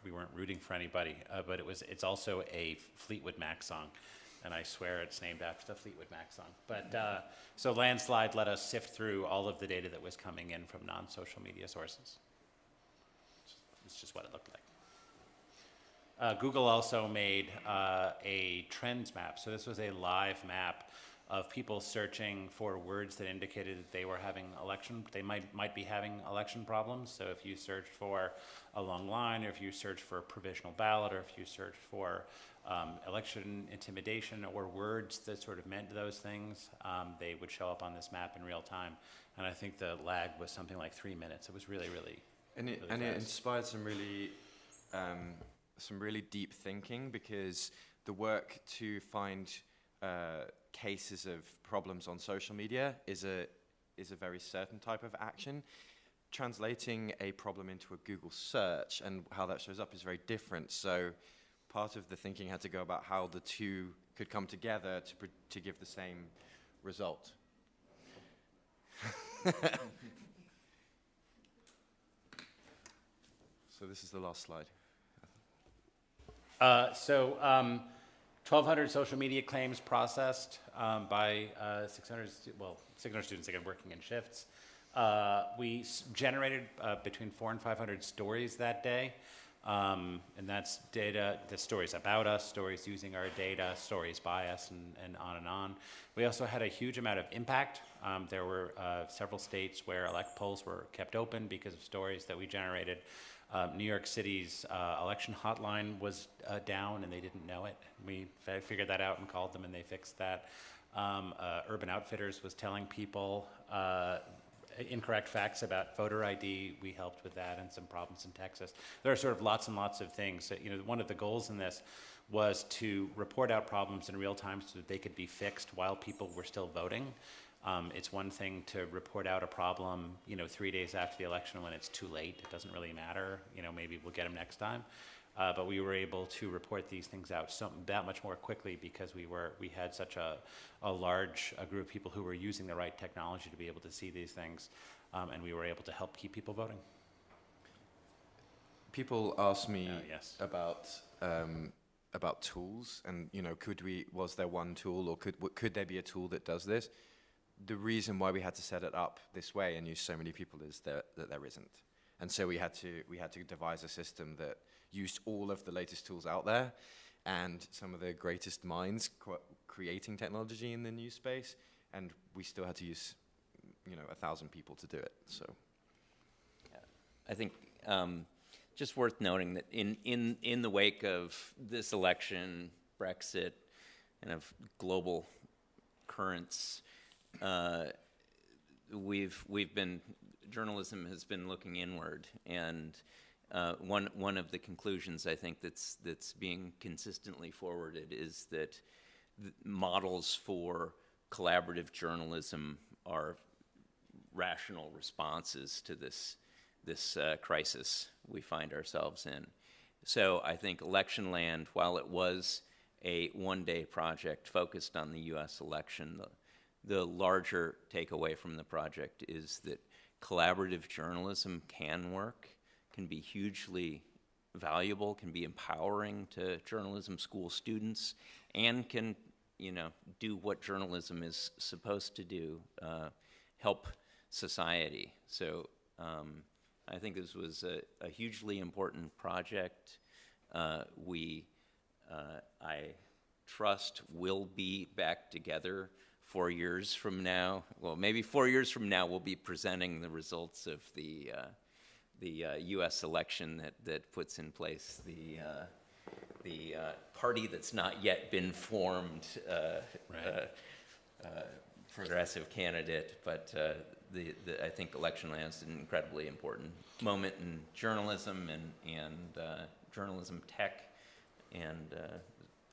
we weren't rooting for anybody, but it's also a Fleetwood Mac song. And I swear it's named after the Fleetwood Mac song. But so Landslide let us sift through all of the data that was coming in from non-social media sources. It's just what it looked like. Google also made a trends map. So this was a live map of people searching for words that indicated that they were having they might be having election problems. So if you searched for a long line, or if you searched for a provisional ballot, or if you searched for election intimidation, or words that sort of meant those things, they would show up on this map in real time. And I think the lag was something like 3 minutes. It was really, really, it inspired some really deep thinking, because the work to find cases of problems on social media is a very certain type of action. Translating a problem into a Google search and how that shows up is very different. So part of the thinking had to go about how the two could come together to give the same result. So this is the last slide. 1,200 social media claims processed by 600 students, again, working in shifts. We generated between 400 and 500 stories that day. And that's data, the stories about us, stories using our data, stories by us, and on and on. We also had a huge amount of impact. There were several states where elect polls were kept open because of stories that we generated. New York City's election hotline was down and they didn't know it. We figured that out and called them and they fixed that. Urban Outfitters was telling people incorrect facts about voter ID. We helped with that, and some problems in Texas. There are sort of lots and lots of things. You know, one of the goals in this was to report out problems in real time so that they could be fixed while people were still voting. It's one thing to report out a problem, 3 days after the election when it's too late. It doesn't really matter. Maybe we'll get them next time. But we were able to report these things out that much more quickly because we had such a large group of people who were using the right technology to be able to see these things, and we were able to help keep people voting. People ask me yes. about tools, and was there one tool, or could there be a tool that does this? The reason why we had to set it up this way and use so many people is that there isn't, and so we had to devise a system that used all of the latest tools out there, and some of the greatest minds creating technology in the news space, and we still had to use 1,000 people to do it. So, I think just worth noting that in the wake of this election, Brexit, and of global currents, journalism has been looking inward, and one of the conclusions I think that's being consistently forwarded is that models for collaborative journalism are rational responses to this crisis we find ourselves in. So I think Electionland, while it was a one-day project focused on the U.S. election, the larger takeaway from the project is that collaborative journalism can work, can be hugely valuable, can be empowering to journalism school students, and can, do what journalism is supposed to do, help society. So I think this was a hugely important project. I trust we'll be back together 4 years from now. Well, maybe 4 years from now we'll be presenting the results of the U.S. election that puts in place the party that's not yet been formed, progressive candidate. But I think Electionland is an incredibly important moment in journalism and journalism tech, and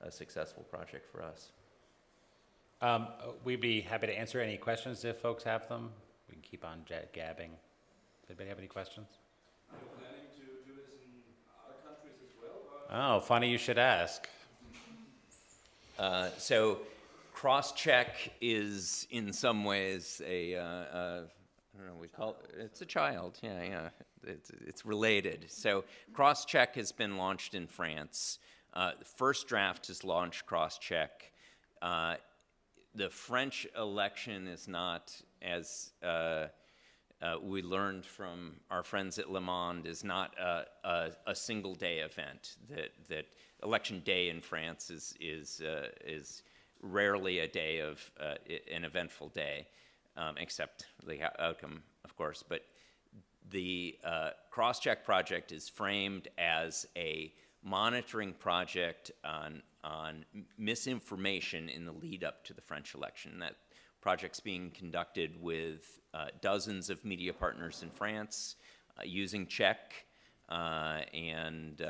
a successful project for us. We'd be happy to answer any questions if folks have them. We can keep on gabbing. Does anybody have any questions? Are you planning to do this in other countries as well? Or? Oh, funny you should ask. So cross-check is in some ways a, I don't know, we call it's a child, yeah. It's related. So cross-check has been launched in France. The first draft is launched cross-check. The French election is not, as we learned from our friends at Le Monde, is not a single day event. That election day in France is rarely a day of an eventful day, except the outcome, of course. But the cross-check project is framed as a monitoring project on misinformation in the lead up to the French election. That project's being conducted with dozens of media partners in France, using Check and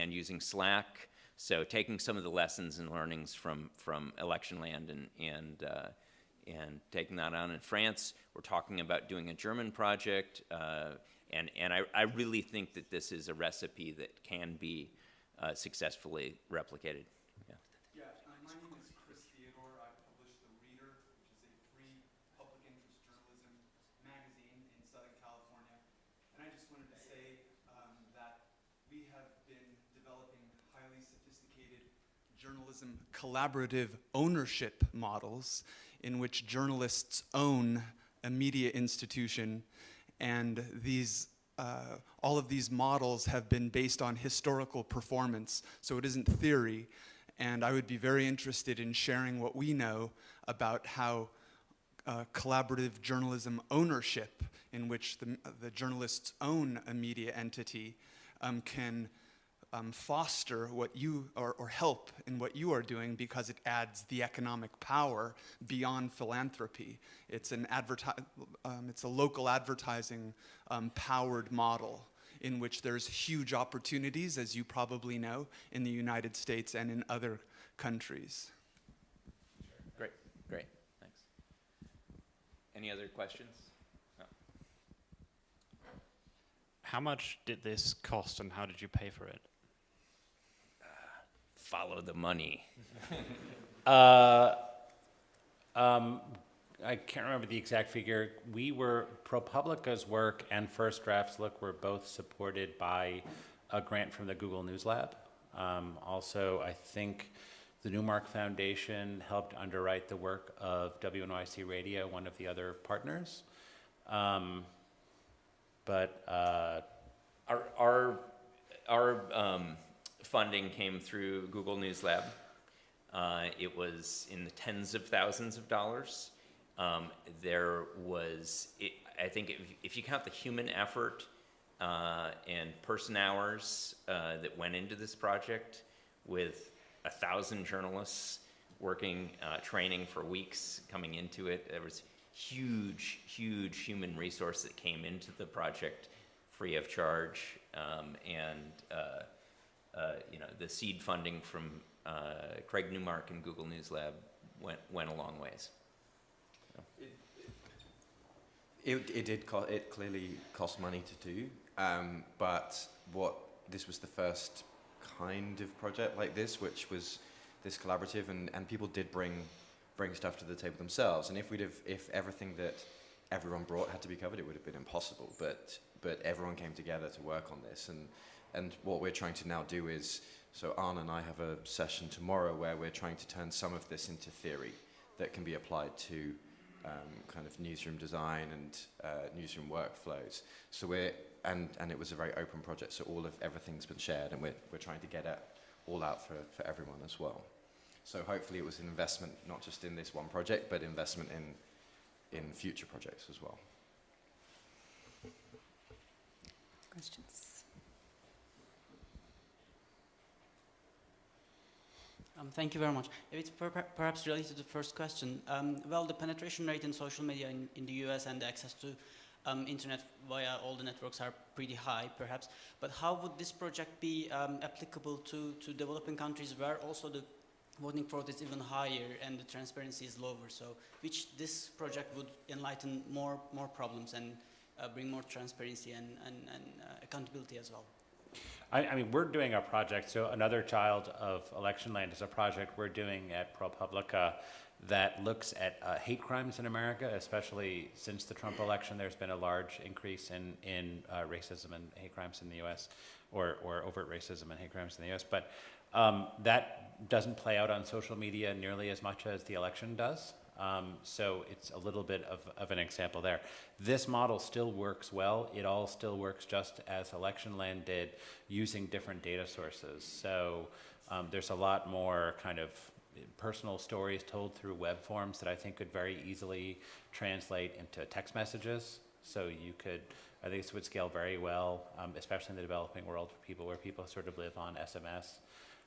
using Slack. So taking some of the lessons and learnings from Electionland and taking that on in France. We're talking about doing a German project, and I really think that this is a recipe that can be successfully replicated. Yeah, my name is Chris Theodore. I publish The Reader, which is a free public interest journalism magazine in Southern California. And I just wanted to say that we have been developing highly sophisticated journalism collaborative ownership models in which journalists own a media institution, and these all of these models have been based on historical performance, so it isn't theory. And I would be very interested in sharing what we know about how collaborative journalism ownership, in which the journalists own a media entity, can foster what you, or help in what you are doing, because it adds the economic power beyond philanthropy. It's it's a local advertising powered model in which there's huge opportunities, as you probably know, in the United States and in other countries. Great, thanks. Any other questions? No. How much did this cost and how did you pay for it? Follow the money. I can't remember the exact figure. ProPublica's work and First Draft's look were both supported by a grant from the Google News Lab. Also, I think the Newmark Foundation helped underwrite the work of WNYC Radio, one of the other partners. But our funding came through Google News Lab. It was in the tens of thousands of dollars. There was, I think if you count the human effort and person hours that went into this project, with 1,000 journalists working, training for weeks coming into it, there was huge human resource that came into the project free of charge. The seed funding from Craig Newmark and Google News Lab went a long ways. It clearly cost money to do, but this was the first kind of project like this, which was this collaborative, and people did bring stuff to the table themselves. And if everything that everyone brought had to be covered, it would have been impossible. But everyone came together to work on this, and what we're trying to now do is, so Arne and I have a session tomorrow where we're trying to turn some of this into theory that can be applied to kind of newsroom design and newsroom workflows. So and it was a very open project, so everything's been shared, and we're trying to get it all out for everyone as well. So hopefully it was an investment not just in this one project, but investment in future projects as well. Questions? Thank you very much. It's perhaps related to the first question. Well, the penetration rate in social media in the US and the access to internet via all the networks are pretty high, perhaps. But how would this project be applicable to developing countries where also the voting fraud is even higher and the transparency is lower? So, which this project would enlighten more problems and bring more transparency and accountability as well. I mean, we're doing a project, so Another Child of Electionland is a project we're doing at ProPublica that looks at hate crimes in America, especially since the Trump election. There's been a large increase in racism and hate crimes in the U.S., or overt racism and hate crimes in the U.S., but that doesn't play out on social media nearly as much as the election does. So it's a little bit of an example there. This model still works well. It all still works just as Electionland did, using different data sources. So there's a lot more kind of personal stories told through web forms that I think could very easily translate into text messages. So you could, I think this would scale very well, especially in the developing world for people where people sort of live on SMS.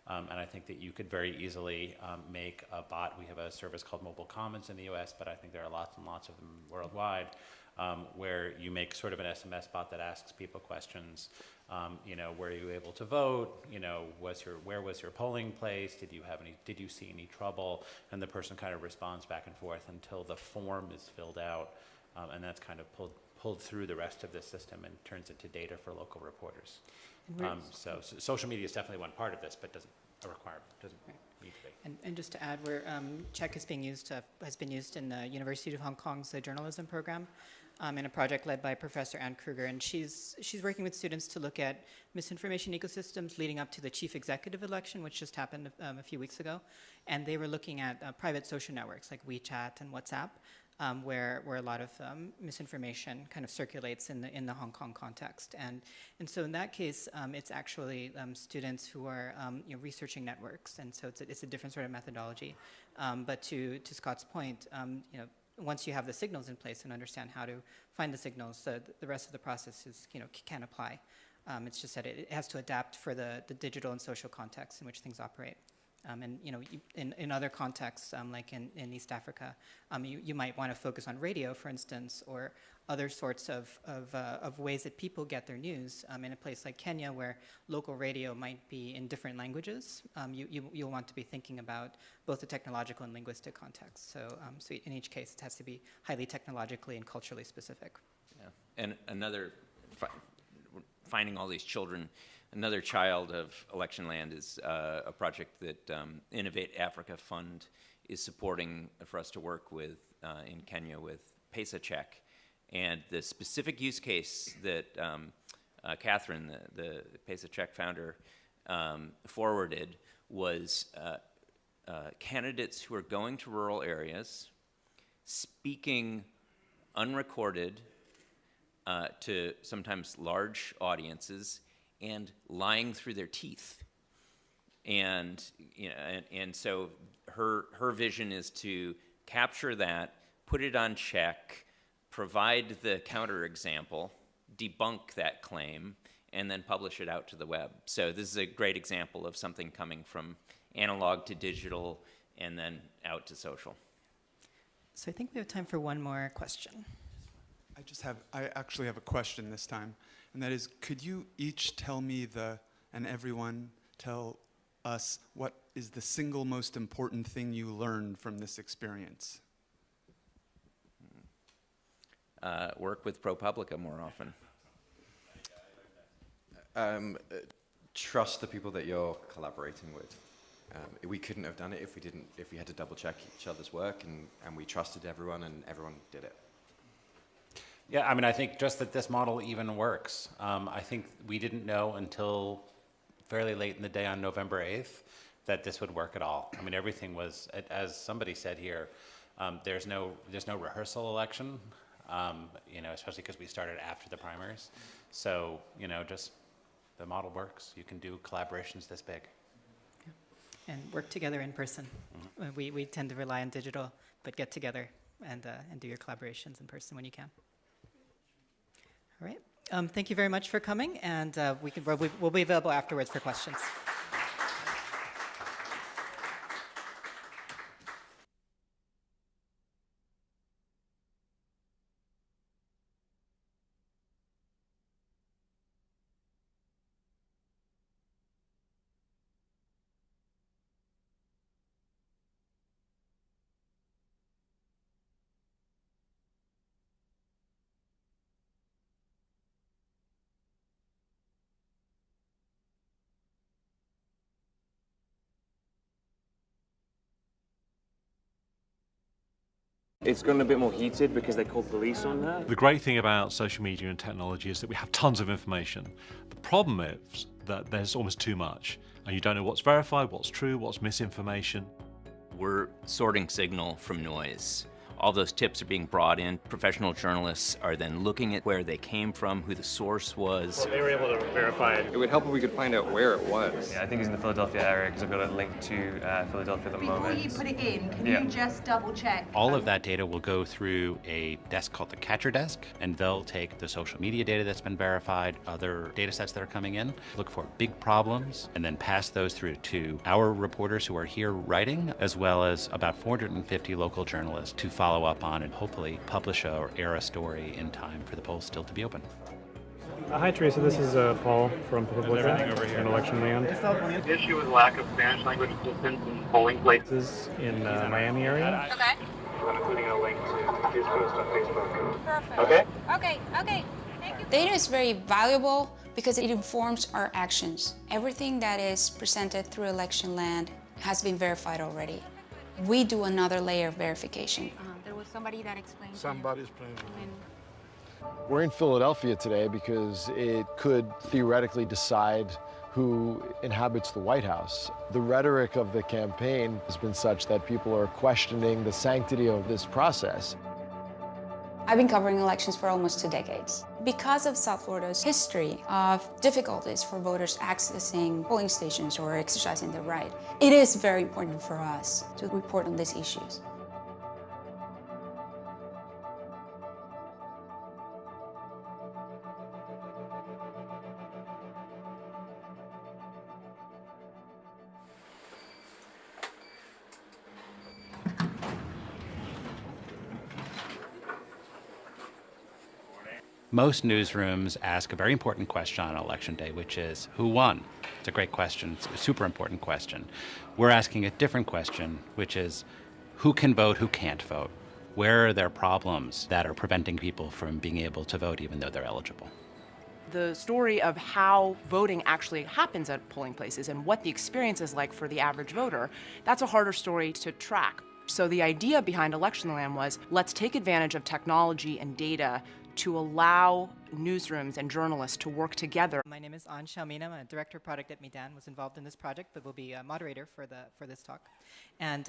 And I think that you could very easily make a bot. We have a service called Mobile Commons in the US, but I think there are lots and lots of them worldwide, where you make sort of an SMS bot that asks people questions. You know, were you able to vote? You know, where was your polling place? Did you see any trouble? And the person kind of responds back and forth until the form is filled out, and that's kind of pulled through the rest of the system and turns into data for local reporters. So social media is definitely one part of this, but doesn't need to be. And just to add, where Czech is being used, has been used in the University of Hong Kong's journalism program, in a project led by Professor Anne Kruger, and she's working with students to look at misinformation ecosystems leading up to the chief executive election, which just happened a few weeks ago, and they were looking at private social networks like WeChat and WhatsApp, where a lot of misinformation kind of circulates in the Hong Kong context, and so in that case, it's actually students who are researching networks, and so it's a different sort of methodology. But to Scott's point, once you have the signals in place and understand how to find the signals, the rest of the process is can apply. It's just that it has to adapt for the digital and social context in which things operate. And in other contexts, like in East Africa, you might want to focus on radio, for instance, or other sorts of ways that people get their news. In a place like Kenya, where local radio might be in different languages, you'll want to be thinking about both the technological and linguistic context. So in each case, it has to be highly technologically and culturally specific. Yeah. And finding all these children. Another child of Electionland is a project that Innovate Africa Fund is supporting for us to work with in Kenya with Pesa Check. And the specific use case that Catherine, the Pesa Check founder, forwarded was candidates who are going to rural areas, speaking unrecorded to sometimes large audiences, and lying through their teeth, and and so her vision is to capture that, put it on check, provide the counterexample, debunk that claim, and then publish it out to the web. So this is a great example of something coming from analog to digital and then out to social. So I think we have time for one more question. I actually have a question this time. And that is, could you each tell me and everyone tell us what is the single most important thing you learned from this experience? Work with ProPublica more often. Trust the people that you're collaborating with. We couldn't have done it if we had to double check each other's work, and we trusted everyone, and everyone did it. Yeah, I mean, I think just that this model even works. I think we didn't know until fairly late in the day on November 8th that this would work at all. I mean, everything was, as somebody said here, there's no rehearsal election, especially because we started after the primaries. So, just the model works. You can do collaborations this big. Yeah. And work together in person. Mm-hmm. We tend to rely on digital, but get together and do your collaborations in person when you can. All right. Thank you very much for coming, and we'll be available afterwards for questions. It's gotten a bit more heated because they called police on her. The great thing about social media and technology is that we have tons of information. The problem is that there's almost too much, and you don't know what's verified, what's true, what's misinformation. We're sorting signal from noise. All those tips are being brought in. Professional journalists are then looking at where they came from, who the source was. Well, they were able to verify it. It would help if we could find out where it was. Yeah, I think it's in the Philadelphia area because I've got a link to Philadelphia at the moment. Before you put it in, can Yeah. you just double check? All of that data will go through a desk called the Catcher Desk, and they'll take the social media data that's been verified, other data sets that are coming in, look for big problems, and then pass those through to our reporters who are here writing, as well as about 450 local journalists to follow up on and hopefully publish or air a story in time for the polls still to be open. Hi, Teresa. This is Paul from Perugia in Electionland. The issue is lack of Spanish language assistance in polling places. This is in Miami area. Okay. I'm including a link to his post on Facebook. Perfect. Okay? Okay. Thank you. Data is very valuable because it informs our actions. Everything that is presented through Electionland has been verified already. We do another layer of verification. There was somebody that explained. Somebody's playing. We're in Philadelphia today because it could theoretically decide who inhabits the White House. The rhetoric of the campaign has been such that people are questioning the sanctity of this process. I've been covering elections for almost 2 decades. Because of South Florida's history of difficulties for voters accessing polling stations or exercising their right, it is very important for us to report on these issues. Most newsrooms ask a very important question on election day, which is, who won? It's a great question. It's a super important question. We're asking a different question, which is, who can vote, who can't vote? Where are there problems that are preventing people from being able to vote even though they're eligible? The story of how voting actually happens at polling places and what the experience is like for the average voter, that's a harder story to track. So the idea behind Electionland was, let's take advantage of technology and data to allow newsrooms and journalists to work together. My name is An Xiaomina. I'm a director of product at Midan, was involved in this project, but will be a moderator for this talk. And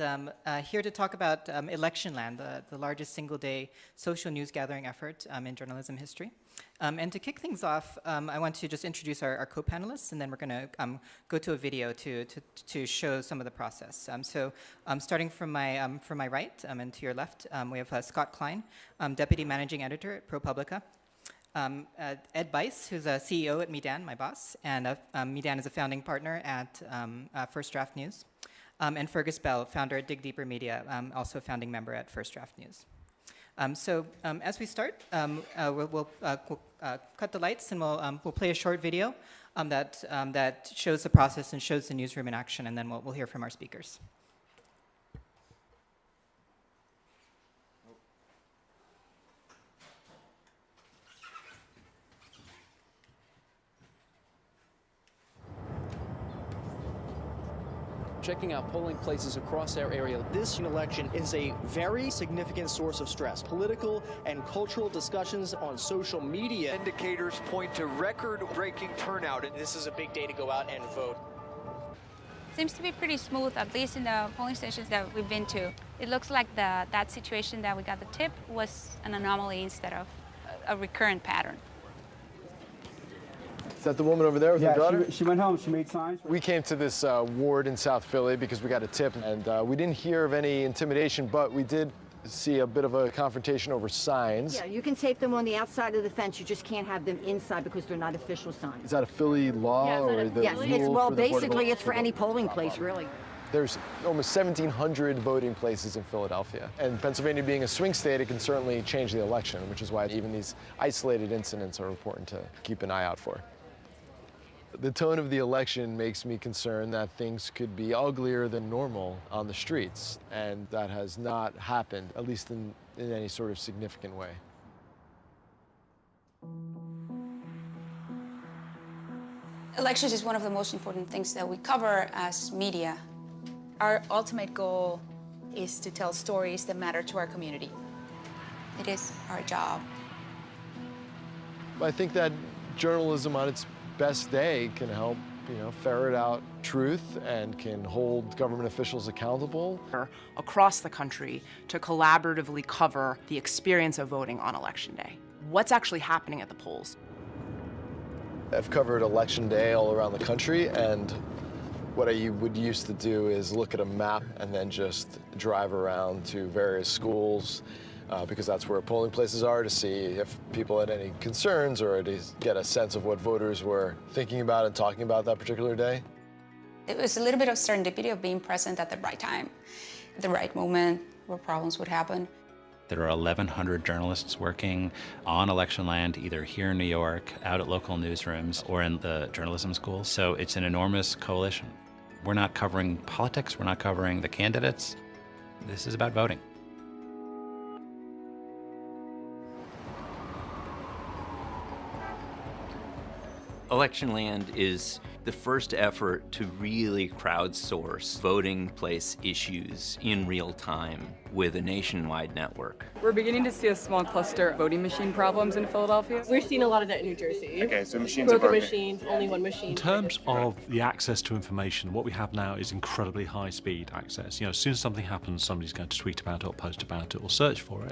here to talk about Electionland, the largest single-day social news gathering effort in journalism history. And to kick things off, I want to just introduce our co-panelists, and then we're going to go to a video to show some of the process. Starting from my right and to your left, we have Scott Klein, Deputy Managing Editor at ProPublica. Ed Bice, who's a CEO at Midan, my boss, and Midan is a founding partner at First Draft News. And Fergus Bell, founder at Dig Deeper Media, also a founding member at First Draft News. As we start, we'll cut the lights and we'll play a short video that shows the process and shows the newsroom in action, and then we'll hear from our speakers. Checking out polling places across our area. This election is a very significant source of stress. Political and cultural discussions on social media. Indicators point to record-breaking turnout. This is a big day to go out and vote. Seems to be pretty smooth, at least in the polling stations that we've been to. It looks like that situation that we got the tip was an anomaly instead of a recurrent pattern. Is that the woman over there with her daughter? She went home, she made signs. We came to this ward in South Philly because we got a tip, and we didn't hear of any intimidation, but we did see a bit of a confrontation over signs. Yeah, you can tape them on the outside of the fence, you just can't have them inside because they're not official signs. Is that a Philly law or the Yes, rule well, for the basically it's for any polling place, really. There's almost 1,700 voting places in Philadelphia. And Pennsylvania being a swing state, it can certainly change the election, which is why even these isolated incidents are important to keep an eye out for. The tone of the election makes me concerned that things could be uglier than normal on the streets, and that has not happened, at least in any sort of significant way. Elections is one of the most important things that we cover as media. Our ultimate goal is to tell stories that matter to our community. It is our job. I think that journalism on its best day can help, ferret out truth and can hold government officials accountable. Across the country to collaboratively cover the experience of voting on Election Day. What's actually happening at the polls? I've covered Election Day all around the country, and what I would used to do is look at a map and then just drive around to various schools because that's where polling places are, to see if people had any concerns or to get a sense of what voters were thinking about and talking about that particular day. It was a little bit of serendipity of being present at the right time, at the right moment where problems would happen. There are 1,100 journalists working on Electionland, either here in New York, out at local newsrooms, or in the journalism schools. So it's an enormous coalition. We're not covering politics, we're not covering the candidates. This is about voting. Electionland is the first effort to really crowdsource voting place issues in real time with a nationwide network. We're beginning to see a small cluster of voting machine problems in Philadelphia. We're seeing a lot of that in New Jersey. Okay, so machines are broken broken. machines, only one machine. In terms of the access to information, what we have now is incredibly high speed access. As soon as something happens, somebody's going to tweet about it or post about it or search for it.